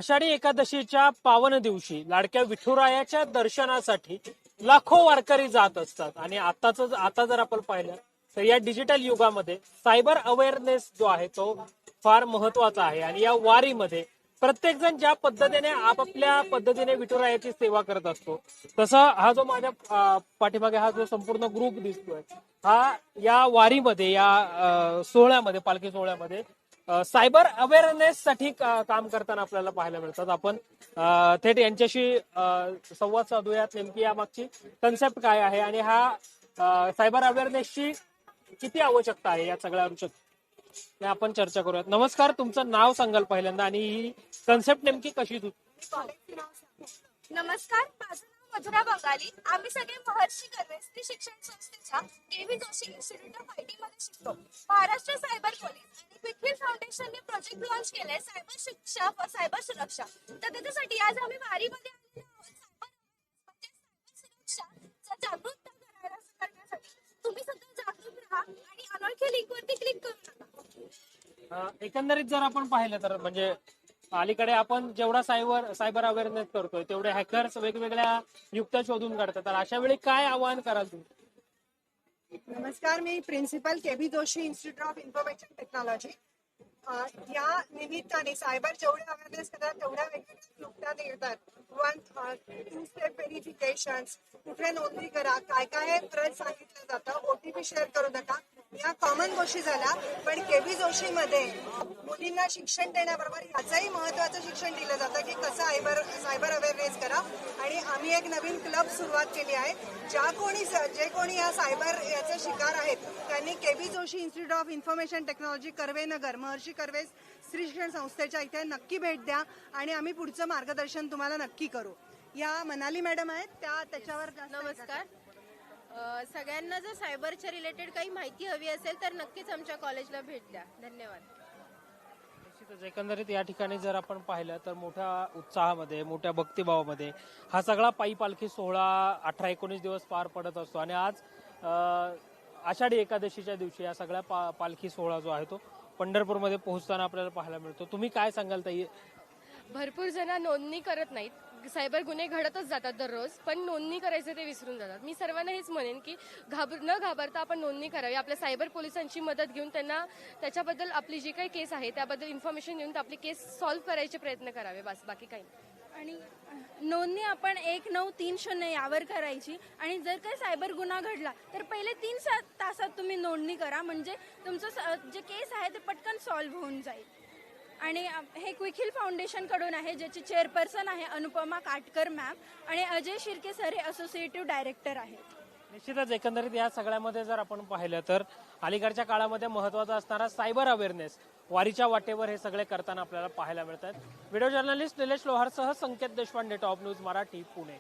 आषाढी एकादशीच्या पावन दिवशी लाडक्या विठुरायाच्या दर्शनासाठी लाखो वारकरी जात असतात आणि आता जर आपण पाहिलं तर या डिजिटल युगामध्ये सायबर अवेअरनेस जो आहे तो फार महत्वाचा आहे आणि या वारीमध्ये प्रत्येक जण ज्या पद्धतीने आपापल्या पद्धतीने विठुरायाची सेवा करत असतो तसं हा जो माझ्या पाठीमागे हा जो संपूर्ण ग्रुप दिसतोय हा या वारीमध्ये या सोहळ्यामध्ये पालखी सोहळ्यामध्ये सायबर अवेअरनेस साठी काम करताना आपल्याला पाहायला मिळतात. आपण थेट यांच्याशी संवाद साधूयात. नेमकी यामागची कन्सेप्ट काय आहे आणि हा सायबर अवेअरनेसची किती आवश्यकता आहे या सगळ्या आपण चर्चा करूयात. नमस्कार, तुमचं नाव सांगाल पहिल्यांदा आणि ही कन्सेप्ट नेमकी कशी नमस्कार, माझं नाव मधुरा बंगाली. आम्ही सगळे महर्षी कर्वे स्त्री शिक्षण संस्थेच्या kV Joshi institute of IT मध्ये शिकतो. महाराष्ट्र सायबर पोलीस आणि क्विकविल फाउंडेशनने प्रोजेक्ट लॉन्च केलाय सायबर शिक्षा व सायबर सुरक्षा. तर त्याच्यासाठी आज आम्ही वारीमध्ये आलेलो आहोत. सुरक्षा जागरूकता करण्यासाठी तुम्ही सगळे जागरूक राहा आणि अनोळखी लिंकवरती क्लिक करू नका. एकंदरीत जर आपण पाहिलं तर म्हणजे अलीकडे आपण जेवढा सायबर अवेअरनेस करतोय तेवढे हॅकर्स वेगवेगळ्या युक्त्या शोधून काढतात. तर अशा वेळी काय आवाहन कराल तुम्ही? नमस्कार, मी principal KB Joshi institute of information technology. या निमित्ताने सायबर जेवढे अवेअरनेस करतात तेवढ्या वेगवेगळ्या युक्त्या येतात. 2 स्टेप व्हेरिफिकेशन, कुठे नोंदणी करा, काय काय प्रत सांगितलं जातं, OTP शेअर करू नका, या कॉमन गोष्टी झाल्या. पण केबी जोशी मध्ये मुलींना शिक्षण देण्याबरोबर याचंही महत्वाचं शिक्षण दिलं जातं की कसं सायबर अवेअरनेस करा. आणि आम्ही एक नवीन क्लब सुरुवात केली आहे. जे कोणी या सायबर याचे शिकार आहेत त्यांनी KB Joshi institute of information technology Karvenagar Maharshi Karve स्त्री शिक्षण संस्थेच्या इथे नक्की भेट द्या आणि आम्ही पुढचं मार्गदर्शन तुम्हाला नक्की करू. या मनाली मॅडम आहेत त्याच्यावर नमस्कार. सगळ्यांना जर सायबरच्या रिलेटेड काही माहिती हवी असेल तर नक्कीच आमच्या कॉलेजला भेट द्या. धन्यवाद. निश्चितच एकंदरीत या ठिकाणी जर आपण पाहिलं तर मोठ्या उत्साहामध्ये मोठ्या भक्तिभावामध्ये हा सगळा पायी पालखी सोहळा 18-19 दिवस पार पडत असतो आणि आज आषाढी एकादशीच्या दिवशी या सगळ्या पालखी सोहळा जो आहे तो पंढरपूरमध्ये पोहोचताना आपल्याला पाहायला मिळतो. तुम्ही काय सांगाल ताई? भरपूर जण नोंदणी करत नाहीत. सायबर गुन्हे घडतच जातात दररोज, पण नोंदणी करायचं ते विसरून जातात. मी सर्वांना हेच म्हणेन की न घाबरता आपण नोंदणी करावी. आपल्या सायबर पोलिसांची मदत घेऊन त्यांना त्याच्याबद्दल आपली जी काही केस आहे त्याबद्दल इन्फॉर्मेशन देऊन आपली केस सॉल्व्ह करायचे प्रयत्न करावे. बस, बाकी काही नाही. आणि नोंदणी आपण 193 यावर करायची. आणि जर काही सायबर गुन्हा घडला तर पहिले 3 तासात तुम्ही नोंदणी करा, म्हणजे तुमचं जे केस आहे ते पटकन सॉल्व्ह होऊन जाईल. आणि हे क्विकहिल फाउंडेशन कडून आहे, ज्याचे चेअरपर्सन आहे अनुपमा काटकर मॅम आणि अजय शिर्के सर हे असोसिएटिव्ह डायरेक्टर आहेत. निश्चितच एकंदरीत या सगळ्यामध्ये जर आपण पाहिलं तर अलीकडच्या काळामध्ये महत्वाचा असणारा सायबर अवेअरनेस वारीच्या वाटेवर हे सगळे करताना आपल्याला पाहायला मिळतात. व्हिडिओ जर्नलिस्ट निलेश लोहारसह संकेत देशपांडे, टॉप न्यूज मराठी, पुणे.